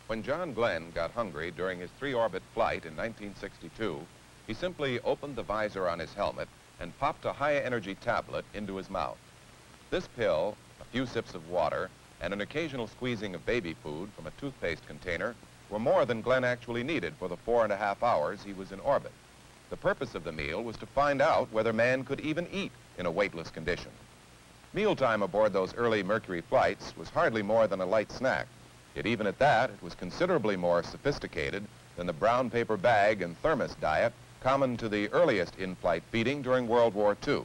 When John Glenn got hungry during his 3-orbit flight in 1962, he simply opened the visor on his helmet and popped a high-energy tablet into his mouth. This pill, a few sips of water, and an occasional squeezing of baby food from a toothpaste container were more than Glenn actually needed for the 4.5 hours he was in orbit. The purpose of the meal was to find out whether man could even eat in a weightless condition. Mealtime aboard those early Mercury flights was hardly more than a light snack. Yet even at that, it was considerably more sophisticated than the brown paper bag and thermos diet common to the earliest in-flight feeding during World War II.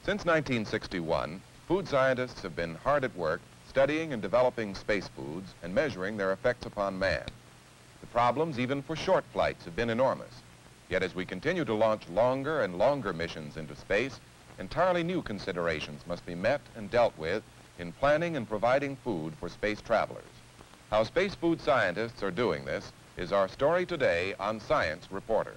Since 1961, food scientists have been hard at work studying and developing space foods and measuring their effects upon man. The problems, even for short flights, have been enormous. Yet as we continue to launch longer and longer missions into space, entirely new considerations must be met and dealt with in planning and providing food for space travelers. How space food scientists are doing this is our story today on Science Reporter.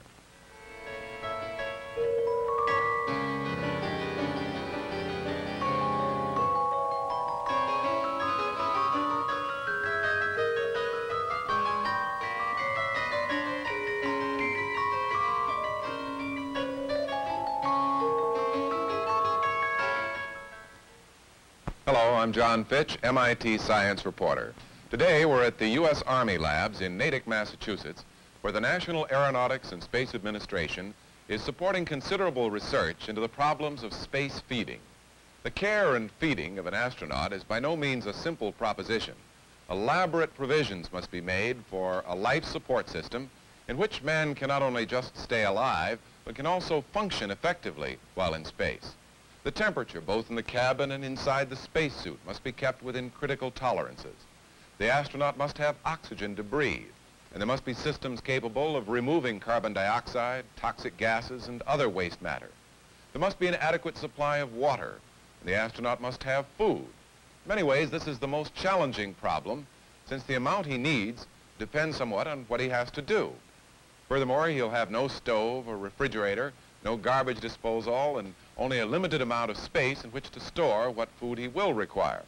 Hello, I'm John Fitch, MIT Science Reporter. Today we're at the U.S. Army Labs in Natick, Massachusetts, where the National Aeronautics and Space Administration is supporting considerable research into the problems of space feeding. The care and feeding of an astronaut is by no means a simple proposition. Elaborate provisions must be made for a life support system in which man can not only just stay alive, but can also function effectively while in space. The temperature, both in the cabin and inside the spacesuit, must be kept within critical tolerances. The astronaut must have oxygen to breathe, and there must be systems capable of removing carbon dioxide, toxic gases, and other waste matter. There must be an adequate supply of water, and the astronaut must have food. In many ways, this is the most challenging problem, since the amount he needs depends somewhat on what he has to do. Furthermore, he'll have no stove or refrigerator, no garbage disposal, and only a limited amount of space in which to store what food he will require.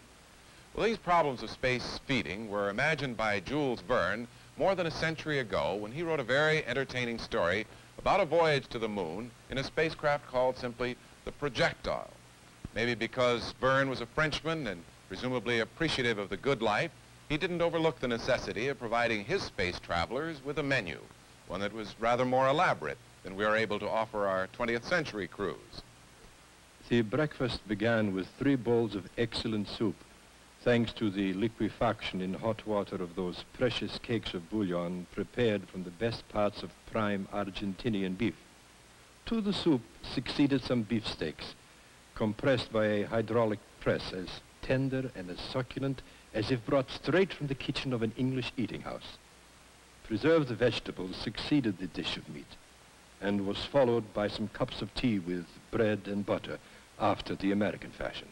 Well, these problems of space feeding were imagined by Jules Verne more than a century ago when he wrote a very entertaining story about a voyage to the moon in a spacecraft called simply the Projectile. Maybe because Verne was a Frenchman and presumably appreciative of the good life, he didn't overlook the necessity of providing his space travelers with a menu, one that was rather more elaborate than we are able to offer our 20th century crews. The breakfast began with 3 bowls of excellent soup, thanks to the liquefaction in hot water of those precious cakes of bouillon prepared from the best parts of prime Argentinian beef. To the soup succeeded some beefsteaks, compressed by a hydraulic press, as tender and as succulent as if brought straight from the kitchen of an English eating house. Preserved vegetables succeeded the dish of meat, and was followed by some cups of tea with bread and butter after the American fashion.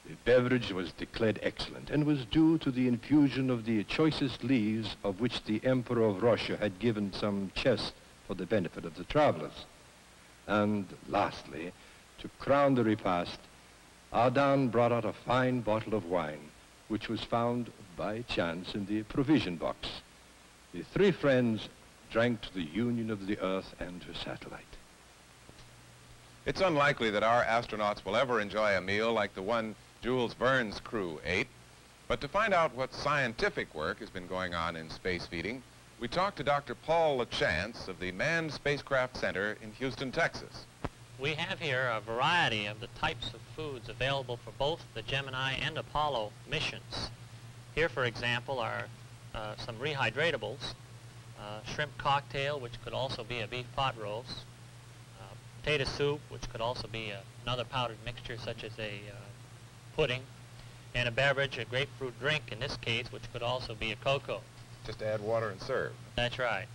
The beverage was declared excellent and was due to the infusion of the choicest leaves of which the Emperor of Russia had given some chest for the benefit of the travelers. And lastly, to crown the repast, Ardan brought out a fine bottle of wine, which was found by chance in the provision box. The 3 friends drank to the union of the Earth and her satellite. It's unlikely that our astronauts will ever enjoy a meal like the one Jules Verne's crew ate, but to find out what scientific work has been going on in space feeding, we talked to Dr. Paul LaChance of the Manned Spacecraft Center in Houston, Texas. We have here a variety of the types of foods available for both the Gemini and Apollo missions. Here, for example, are some rehydratables, shrimp cocktail, which could also be a beef pot roast, potato soup, which could also be another powdered mixture such as a pudding, and a beverage, a grapefruit drink in this case, which could also be a cocoa. Just add water and serve. That's right.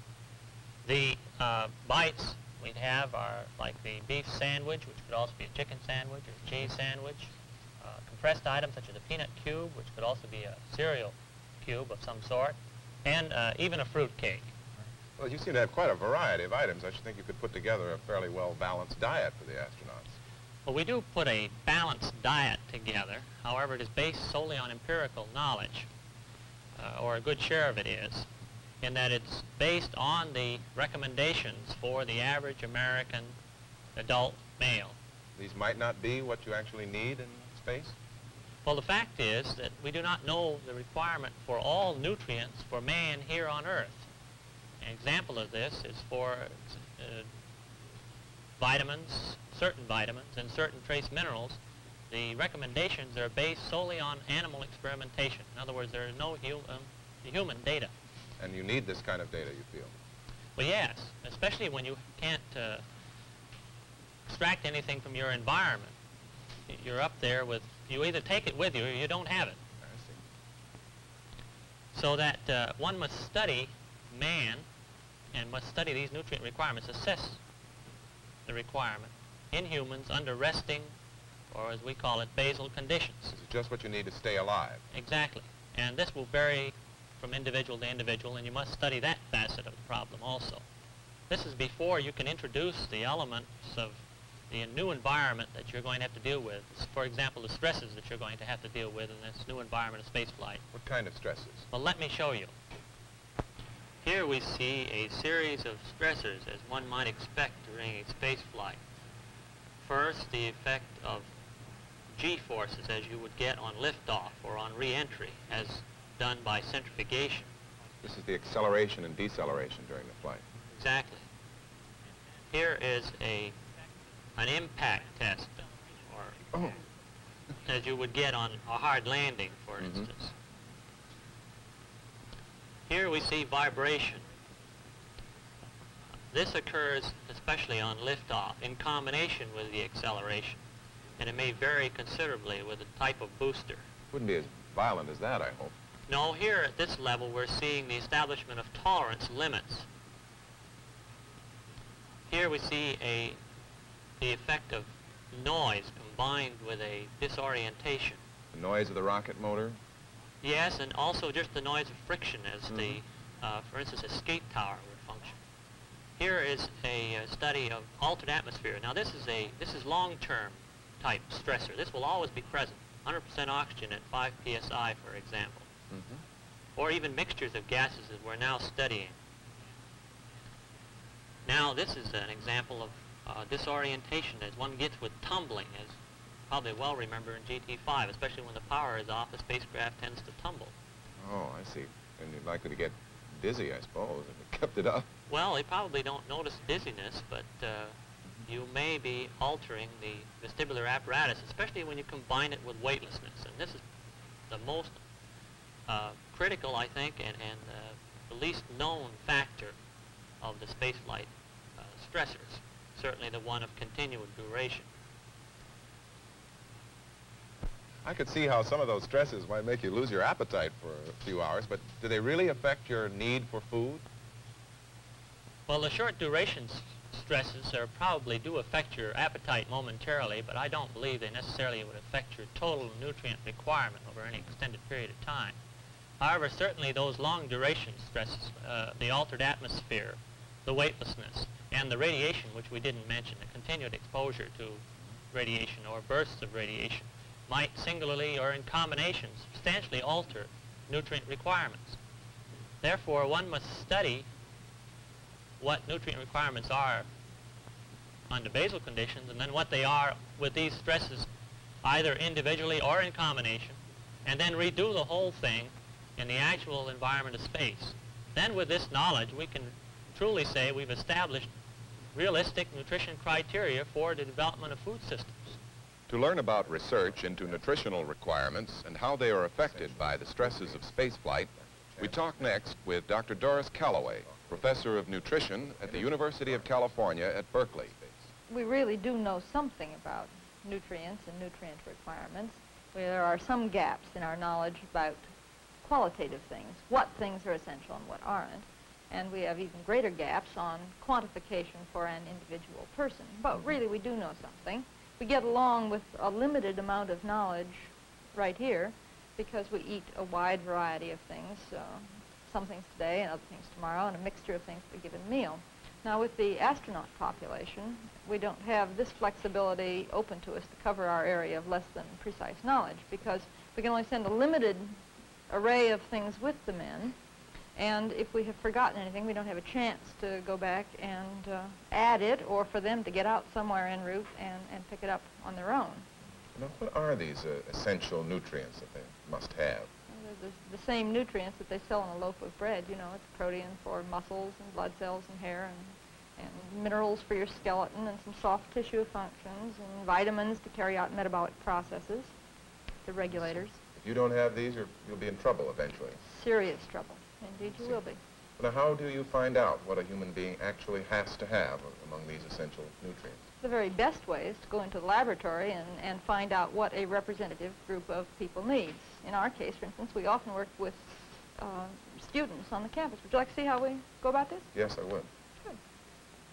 The bites we'd have are like the beef sandwich, which could also be a chicken sandwich or a cheese sandwich, compressed items such as a peanut cube, which could also be a cereal cube of some sort, and even a fruit cake. Well, you seem to have quite a variety of items. I should think you could put together a fairly well-balanced diet for the astronauts. Well, we do put a balanced diet together. However, it is based solely on empirical knowledge. or a good share of it is, in that it's based on the recommendations for the average American adult male. These might not be what you actually need in space? Well, the fact is that we do not know the requirement for all nutrients for man here on Earth. An example of this is for vitamins, certain vitamins, and certain trace minerals. The recommendations are based solely on animal experimentation. In other words, there is no human data. And you need this kind of data, you feel? Well, yes, especially when you can't extract anything from your environment. You're up there with, you either take it with you or you don't have it. I see. So that one must study man and must study these nutrient requirements, assess the requirement in humans under resting, or as we call it, basal conditions. This is just what you need to stay alive. Exactly. And this will vary from individual to individual, and you must study that facet of the problem also. This is before you can introduce the elements of the new environment that you're going to have to deal with. For example, the stresses that you're going to have to deal with in this new environment of spaceflight. What kind of stresses? Well, let me show you. Here we see a series of stressors, as one might expect during a spaceflight. First, the effect of G-forces, as you would get on liftoff or on re-entry, as done by centrifugation. This is the acceleration and deceleration during the flight. Exactly. Here is an impact test, or as you would get on a hard landing, for instance. Here we see vibration. This occurs especially on liftoff in combination with the acceleration, and it may vary considerably with the type of booster. Wouldn't be as violent as that, I hope. No, here at this level we're seeing the establishment of tolerance limits. Here we see the effect of noise combined with a disorientation. The noise of the rocket motor? Yes, and also just the noise of friction as the, for instance, a skate tower would function. Here is a study of altered atmosphere. Now this is long-term type stressor. This will always be present. 100% oxygen at 5 psi, for example. Or even mixtures of gases as we're now studying. Now this is an example of disorientation as one gets with tumbling, as probably well remember in GT5, especially when the power is off, the spacecraft tends to tumble. Oh, I see. And you're likely to get dizzy, I suppose, if you kept it up. Well, they probably don't notice dizziness, but you may be altering the vestibular apparatus, especially when you combine it with weightlessness. And this is the most critical, I think, and the least known factor of the spaceflight stressors, certainly the one of continued duration. I could see how some of those stresses might make you lose your appetite for a few hours, but do they really affect your need for food? Well, the short duration stresses probably do affect your appetite momentarily, but I don't believe they necessarily would affect your total nutrient requirement over any extended period of time. However, certainly those long duration stresses, the altered atmosphere, the weightlessness, and the radiation, which we didn't mention, the continued exposure to radiation or bursts of radiation, might singularly or in combination substantially alter nutrient requirements. Therefore, one must study what nutrient requirements are under basal conditions and then what they are with these stresses either individually or in combination, and then redo the whole thing in the actual environment of space. Then with this knowledge we can truly say we've established realistic nutrition criteria for the development of food systems. To learn about research into nutritional requirements and how they are affected by the stresses of spaceflight, we talk next with Dr. Doris Calloway, professor of nutrition at the University of California at Berkeley. We really do know something about nutrients and nutrient requirements. There are some gaps in our knowledge about qualitative things, what things are essential and what aren't. And we have even greater gaps on quantification for an individual person. But really we do know something. We get along with a limited amount of knowledge right here because we eat a wide variety of things, some things today and other things tomorrow, and a mixture of things for a given meal. Now with the astronaut population, we don't have this flexibility open to us to cover our area of less than precise knowledge because we can only send a limited array of things with the men. And if we have forgotten anything, we don't have a chance to go back and add it, or for them to get out somewhere en route and pick it up on their own. Now, what are these essential nutrients that they must have? The same nutrients that they sell in a loaf of bread. You know, it's protein for muscles and blood cells and hair, and minerals for your skeleton, and some soft tissue functions, and vitamins to carry out metabolic processes, the regulators. If you don't have these, you'll be in trouble eventually. Serious trouble. Indeed, you will be. Now, how do you find out what a human being actually has to have among these essential nutrients? The very best way is to go into the laboratory and find out what a representative group of people needs. In our case, for instance, we often work with students on the campus. Would you like to see how we go about this? Yes, I would. Good.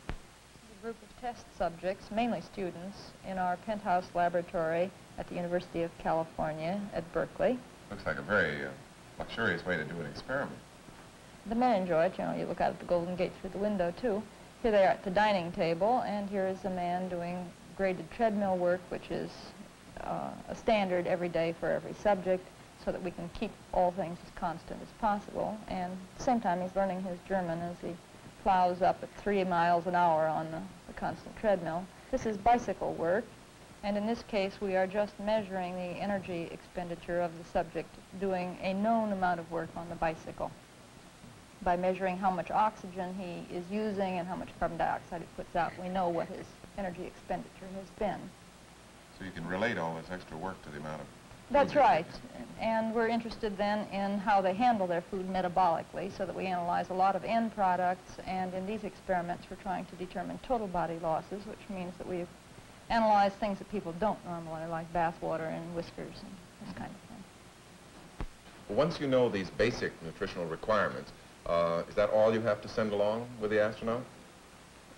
A group of test subjects, mainly students, in our penthouse laboratory at the University of California at Berkeley. Looks like a very luxurious way to do an experiment. The men enjoy it. You know, you look out at the Golden Gate through the window, too. Here they are at the dining table, and here is a man doing graded treadmill work, which is a standard every day for every subject, so that we can keep all things as constant as possible. And at the same time, he's learning his German as he plows up at 3 miles an hour on the constant treadmill. This is bicycle work, and in this case, we are just measuring the energy expenditure of the subject doing a known amount of work on the bicycle. By measuring how much oxygen he is using and how much carbon dioxide he puts out, we know what his energy expenditure has been. So you can relate all this extra work to the amount of... That's right. And we're interested then in how they handle their food metabolically, so that we analyze a lot of end products, and in these experiments we're trying to determine total body losses, which means that we've analyzed things that people don't normally, like bath water and whiskers and this kind of thing. Once you know these basic nutritional requirements, is that all you have to send along with the astronaut?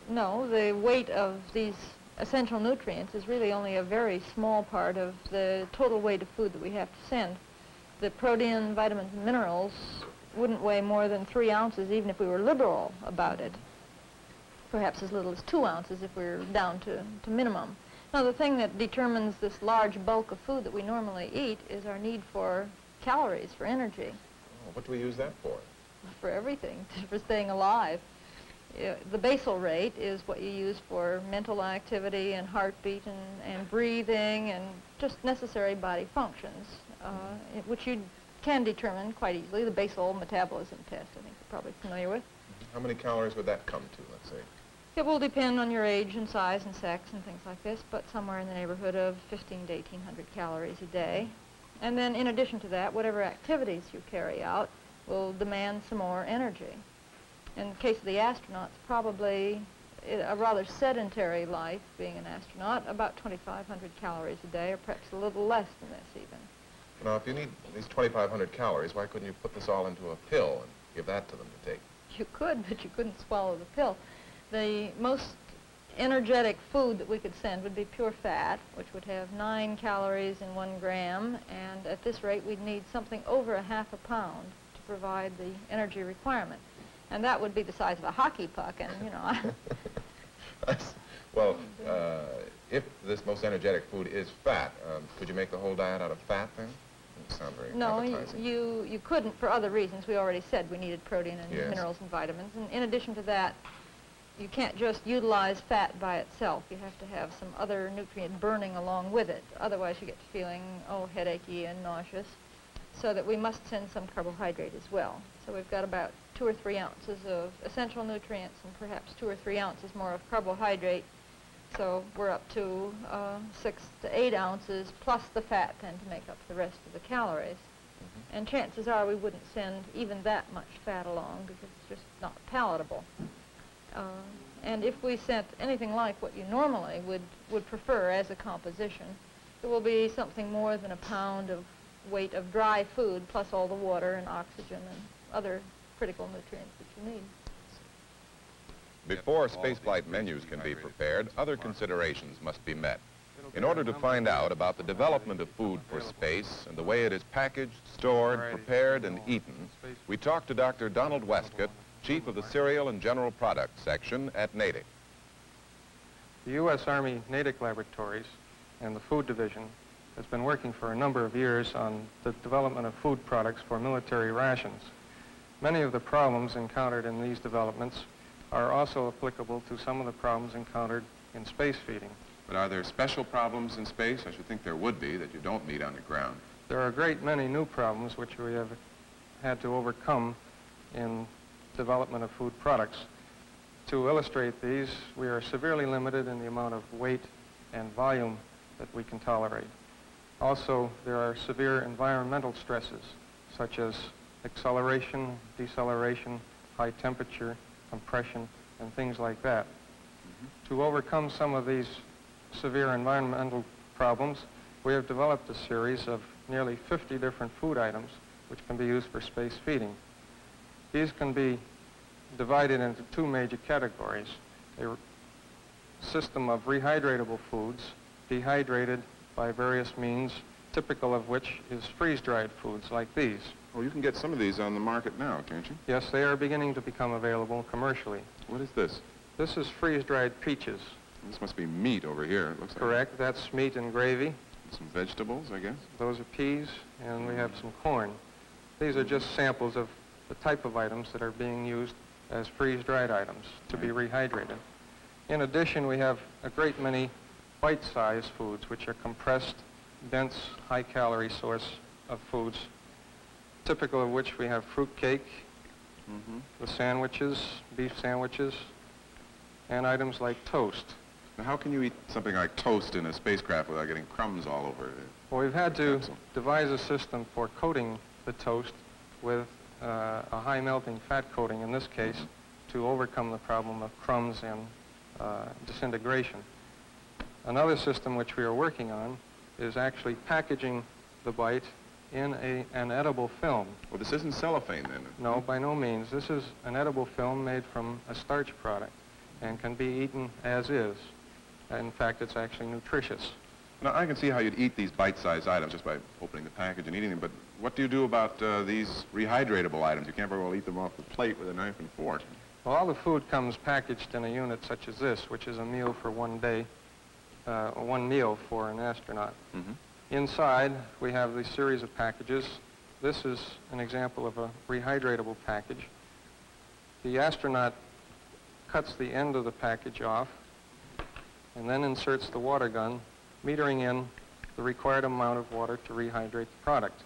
No, the weight of these essential nutrients is really only a very small part of the total weight of food that we have to send. The protein, vitamins, and minerals wouldn't weigh more than 3 ounces even if we were liberal about it. Perhaps as little as 2 ounces if we were down to minimum. Now, the thing that determines this large bulk of food that we normally eat is our need for calories, for energy. Oh, what do we use that for? For everything, for staying alive. The basal rate is what you use for mental activity and heartbeat and breathing and just necessary body functions, which you can determine quite easily. The basal metabolism test, I think you're probably familiar with. How many calories would that come to, let's say? It will depend on your age and size and sex and things like this, but somewhere in the neighborhood of 1,500 to 1,800 calories a day. And then in addition to that, whatever activities you carry out will demand some more energy. In the case of the astronauts, probably a rather sedentary life, being an astronaut, about 2,500 calories a day, or perhaps a little less than this even. Now, if you need these 2,500 calories, why couldn't you put this all into a pill and give that to them to take? You could, but you couldn't swallow the pill. The most energetic food that we could send would be pure fat, which would have 9 calories in 1 gram, and at this rate we'd need something over a half a pound to provide the energy requirement. And that would be the size of a hockey puck, and, you know. Well, if this most energetic food is fat, could you make the whole diet out of fat, then? Doesn't sound very appetizing. No, you couldn't for other reasons. We already said we needed protein and minerals and vitamins. And in addition to that, you can't just utilize fat by itself. You have to have some other nutrient burning along with it. Otherwise, you get to feeling, headachy and nauseous. So that we must send some carbohydrate as well. So we've got about 2 or 3 ounces of essential nutrients and perhaps 2 or 3 ounces more of carbohydrate. So we're up to 6 to 8 ounces plus the fat then to make up the rest of the calories. Mm-hmm. And chances are we wouldn't send even that much fat along because it's just not palatable. And if we sent anything like what you normally would prefer as a composition, it will be something more than a pound of weight of dry food plus all the water and oxygen and other critical nutrients that you need. Before spaceflight menus can be prepared, other considerations must be met. In order to find out about the development of food for space and the way it is packaged, stored, prepared, and eaten, we talked to Dr. Donald Westcott, Chief of the Cereal and General Products Section at Natick. The U.S. Army Natick Laboratories and the Food Division has been working for a number of years on the development of food products for military rations. Many of the problems encountered in these developments are also applicable to some of the problems encountered in space feeding. But are there special problems in space? I should think there would be that you don't meet on the ground. There are a great many new problems which we have had to overcome in development of food products. To illustrate these, we are severely limited in the amount of weight and volume that we can tolerate. Also, there are severe environmental stresses, such as acceleration, deceleration, high temperature, compression, and things like that. To overcome some of these severe environmental problems, we have developed a series of nearly 50 different food items which can be used for space feeding. These can be divided into two major categories: a system of rehydratable foods, dehydrated by various means, typical of which is freeze-dried foods like these. Well, you can get some of these on the market now, can't you? Yes, they are beginning to become available commercially. What is this? This is freeze-dried peaches. This must be meat over here, it looks like. Correct. That's meat and gravy. Some vegetables, I guess. Those are peas, and we have some corn. These are just samples of the type of items that are being used as freeze-dried items to be rehydrated. In addition, we have a great many bite-sized foods, which are compressed, dense, high-calorie source of foods, typical of which we have fruit cake, the sandwiches, beef sandwiches, and items like toast. Now, how can you eat something like toast in a spacecraft without getting crumbs all over it? Well, we've had to devise a system for coating the toast with a high-melting fat coating, in this case, to overcome the problem of crumbs and disintegration. Another system which we are working on is actually packaging the bite in an edible film. Well, this isn't cellophane, then? No, by no means. This is an edible film made from a starch product and can be eaten as is. In fact, it's actually nutritious. Now, I can see how you'd eat these bite-sized items just by opening the package and eating them, but what do you do about these rehydratable items? You can't very well eat them off the plate with a knife and fork. Well, all the food comes packaged in a unit such as this, which is a meal for one day, one meal for an astronaut. Inside, we have the series of packages. This is an example of a rehydratable package. The astronaut cuts the end of the package off and then inserts the water gun, metering in the required amount of water to rehydrate the product.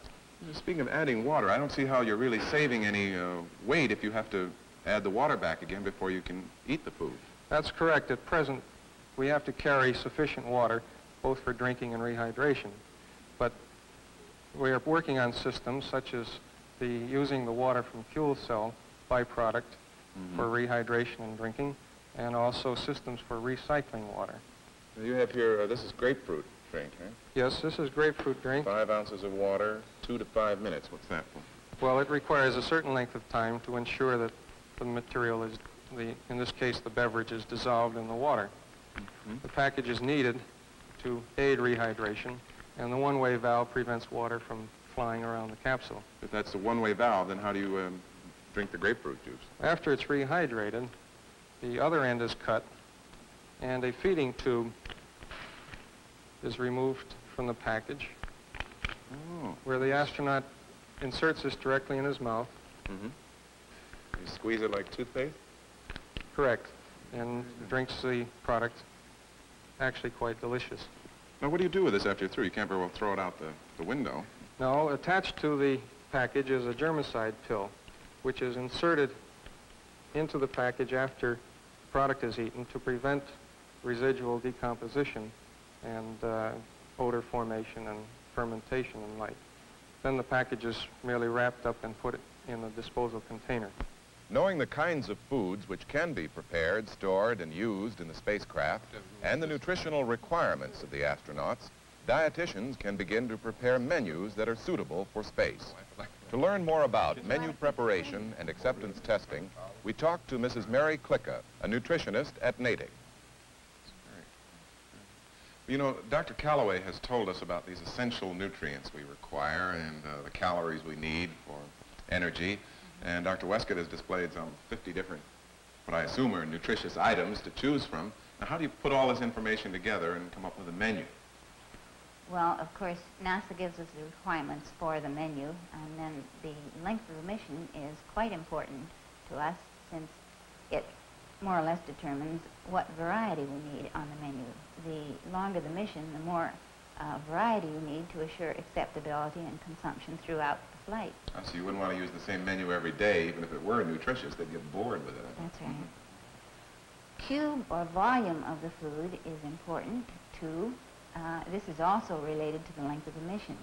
Speaking of adding water, I don't see how you're really saving any weight if you have to add the water back again before you can eat the food. That's correct. At present, we have to carry sufficient water both for drinking and rehydration. But we are working on systems such as using the water from fuel cell byproduct for rehydration and drinking, and also systems for recycling water. Now you have here, this is grapefruit drink, huh? Yes, this is grapefruit drink. 5 ounces of water, 2 to 5 minutes. What's that for? Well, it requires a certain length of time to ensure that the material is, in this case, the beverage is dissolved in the water. The package is needed to aid rehydration, and the one-way valve prevents water from flying around the capsule. If that's the one-way valve, then how do you drink the grapefruit juice? After it's rehydrated, the other end is cut, and a feeding tube is removed from the package, where the astronaut inserts this directly in his mouth. You squeeze it like toothpaste? Correct, and drinks the product. Actually quite delicious. Now, what do you do with this after you're through? You can't very well throw it out the window. No, attached to the package is a germicide pill, which is inserted into the package after the product is eaten to prevent residual decomposition and odor formation and fermentation and like. Then the package is merely wrapped up and put in a disposal container. Knowing the kinds of foods which can be prepared, stored, and used in the spacecraft, and the nutritional requirements of the astronauts, dietitians can begin to prepare menus that are suitable for space. To learn more about menu preparation and acceptance testing, we talked to Mrs. Mary Klicka, a nutritionist at Natick. You know, Dr. Calloway has told us about these essential nutrients we require and the calories we need for energy. And Dr. Westcott has displayed some 50 different, what I assume are nutritious items to choose from. Now, how do you put all this information together and come up with a menu? Well, of course, NASA gives us the requirements for the menu, and then the length of the mission is quite important to us since it more or less determines what variety we need on the menu. The longer the mission, the more variety you need to assure acceptability and consumption throughout the flight. Oh, so you wouldn't want to use the same menu every day, even if it were nutritious. They'd get bored with it. That's right. Cube or volume of the food is important too. This is also related to the length of the mission.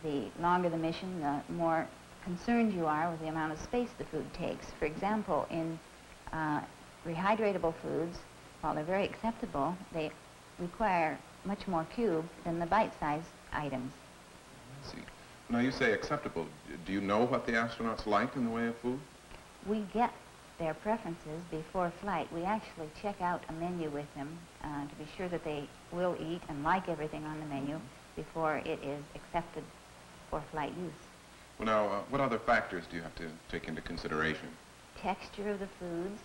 The longer the mission, the more concerned you are with the amount of space the food takes. For example, in rehydratable foods, while they're very acceptable, they require much more cube than the bite-sized items. I see. Now, you say acceptable. Do you know what the astronauts like in the way of food? We get their preferences before flight. We actually check out a menu with them to be sure that they will eat and like everything on the menu before it is accepted for flight use. Well, now, what other factors do you have to take into consideration? Texture of the foods,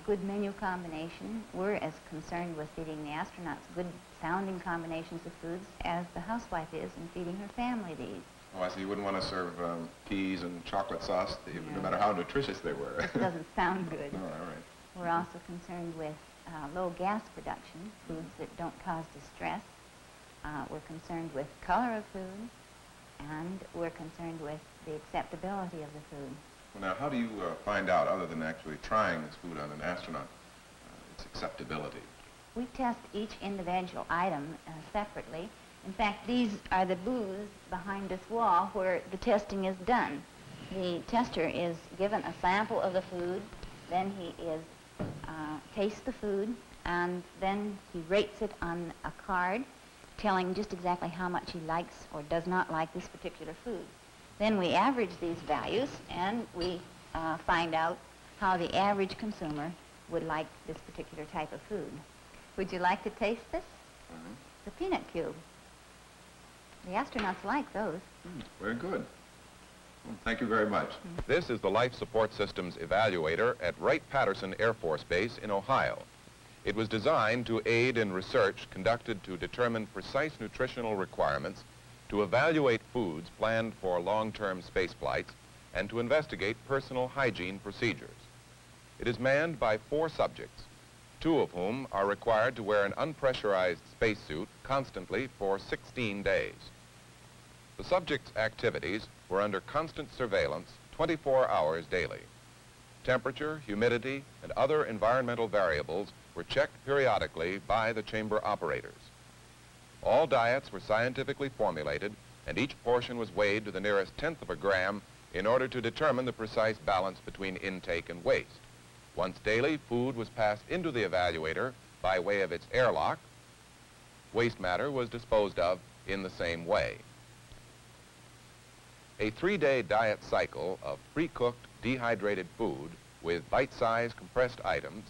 good menu combination. We're as concerned with feeding the astronauts good sounding combinations of foods as the housewife is in feeding her family these. Oh, I see. You wouldn't want to serve peas and chocolate sauce, no matter how nutritious they were. It doesn't sound good. No, all right. We're also concerned with low gas production, foods that don't cause distress. We're concerned with color of food, and we're concerned with the acceptability of the food. Well, now, how do you find out, other than actually trying this food on an astronaut, its acceptability? We test each individual item separately. In fact, these are the booths behind this wall where the testing is done. The tester is given a sample of the food, then he is tastes the food, and then he rates it on a card, telling just exactly how much he likes or does not like this particular food. Then we average these values, and we find out how the average consumer would like this particular type of food. Would you like to taste this? The peanut cube. The astronauts like those. Very good. Well, thank you very much. This is the Life Support Systems Evaluator at Wright-Patterson Air Force Base in Ohio. It was designed to aid in research conducted to determine precise nutritional requirements, to evaluate foods planned for long-term space flights, and to investigate personal hygiene procedures. It is manned by 4 subjects, 2 of whom are required to wear an unpressurized spacesuit constantly for 16 days. The subjects' activities were under constant surveillance 24 hours daily. Temperature, humidity, and other environmental variables were checked periodically by the chamber operators. All diets were scientifically formulated, and each portion was weighed to the nearest 1/10 of a gram in order to determine the precise balance between intake and waste. Once daily, food was passed into the evaluator by way of its airlock. Waste matter was disposed of in the same way. A 3-day diet cycle of pre-cooked, dehydrated food with bite-sized compressed items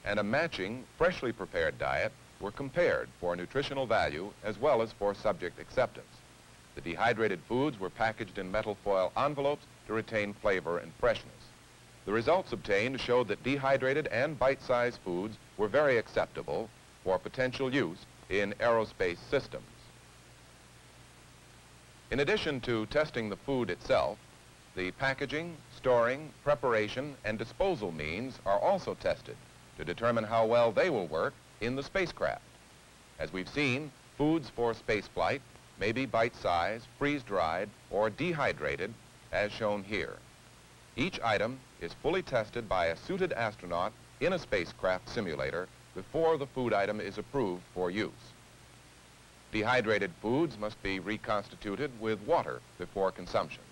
and a matching, freshly prepared diet were compared for nutritional value as well as for subject acceptance. The dehydrated foods were packaged in metal foil envelopes to retain flavor and freshness. The results obtained showed that dehydrated and bite-sized foods were very acceptable for potential use in aerospace systems. In addition to testing the food itself, the packaging, storing, preparation, and disposal means are also tested to determine how well they will work in the spacecraft. As we've seen, foods for spaceflight may be bite-sized, freeze-dried, or dehydrated, as shown here. Each item is fully tested by a suited astronaut in a spacecraft simulator before the food item is approved for use. Dehydrated foods must be reconstituted with water before consumption.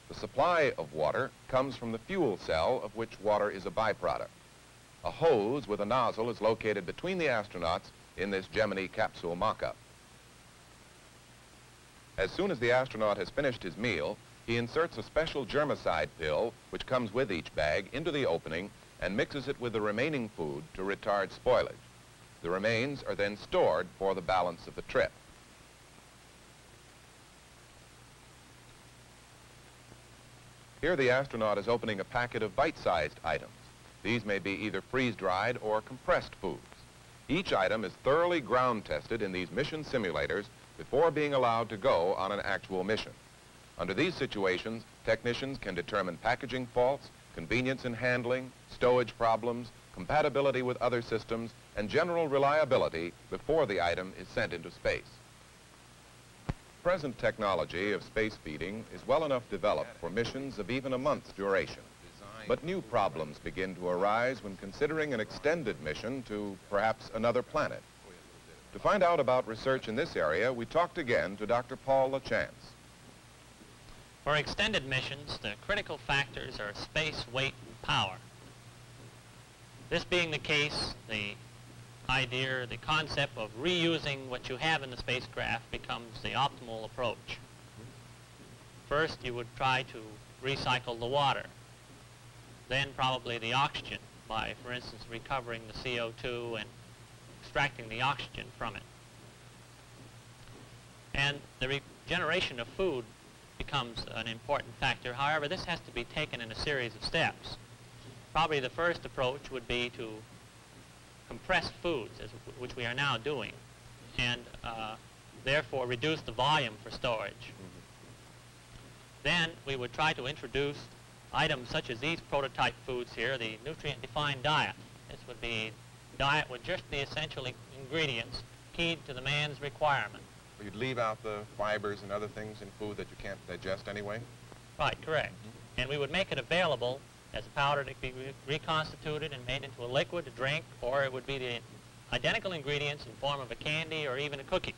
The supply of water comes from the fuel cell, of which water is a byproduct. A hose with a nozzle is located between the astronauts in this Gemini capsule mock-up. As soon as the astronaut has finished his meal, he inserts a special germicide pill, which comes with each bag, into the opening and mixes it with the remaining food to retard spoilage. The remains are then stored for the balance of the trip. Here the astronaut is opening a packet of bite-sized items. These may be either freeze-dried or compressed foods. Each item is thoroughly ground tested in these mission simulators before being allowed to go on an actual mission. Under these situations, technicians can determine packaging faults, convenience in handling, stowage problems, compatibility with other systems, and general reliability before the item is sent into space. Present technology of space feeding is well enough developed for missions of even a month's duration. But new problems begin to arise when considering an extended mission to perhaps another planet. To find out about research in this area, we talked again to Dr. Paul LaChance. For extended missions, the critical factors are space, weight, and power. This being the case, the idea, the concept of reusing what you have in the spacecraft becomes the optimal approach. First, you would try to recycle the water. Then probably the oxygen by, for instance, recovering the CO2 and extracting the oxygen from it. And the regeneration of food becomes an important factor. However, this has to be taken in a series of steps. Probably the first approach would be to compress foods, which we are now doing, and therefore reduce the volume for storage. Then we would try to introduce items such as these prototype foods here, the nutrient-defined diet. This would be a diet with just the essential ingredients keyed to the man's requirement. You'd leave out the fibers and other things in food that you can't digest anyway? Right, correct. And we would make it available as a powder to be reconstituted and made into a liquid to drink, or it would be the identical ingredients in form of a candy or even a cookie.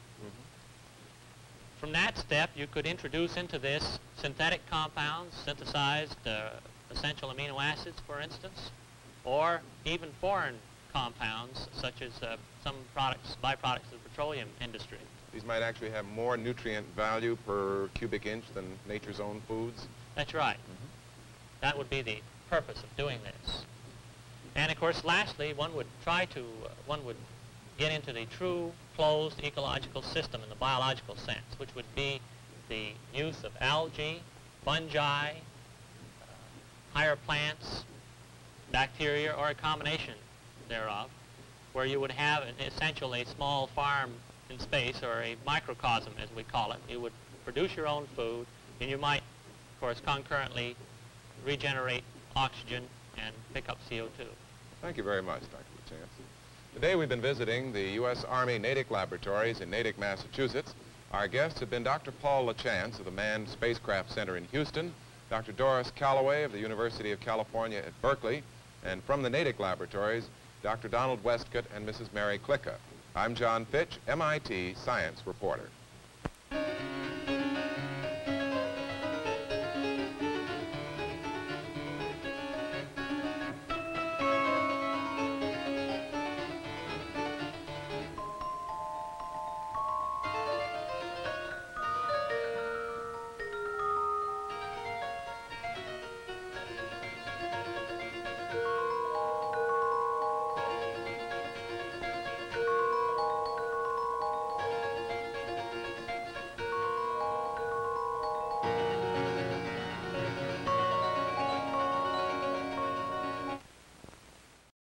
From that step, you could introduce into this synthetic compounds, synthesized essential amino acids, for instance, or even foreign compounds, such as some products, byproducts of the petroleum industry. These might actually have more nutrient value per cubic inch than nature's own foods? That's right. That would be the purpose of doing this. And of course, lastly, one would get into the true closed ecological system in the biological sense, which would be the use of algae, fungi, higher plants, bacteria, or a combination thereof, where you would have essentially a small farm in space, or a microcosm, as we call it. You would produce your own food, and you might, of course, concurrently regenerate oxygen and pick up CO2. Thank you very much, Dr. LaChance. Today we've been visiting the U.S. Army Natick Laboratories in Natick, Massachusetts. Our guests have been Dr. Paul LaChance of the Manned Spacecraft Center in Houston, Dr. Doris Calloway of the University of California at Berkeley, and from the Natick Laboratories, Dr. Donald Westcott and Mrs. Mary Klicka. I'm John Fitch, MIT science reporter.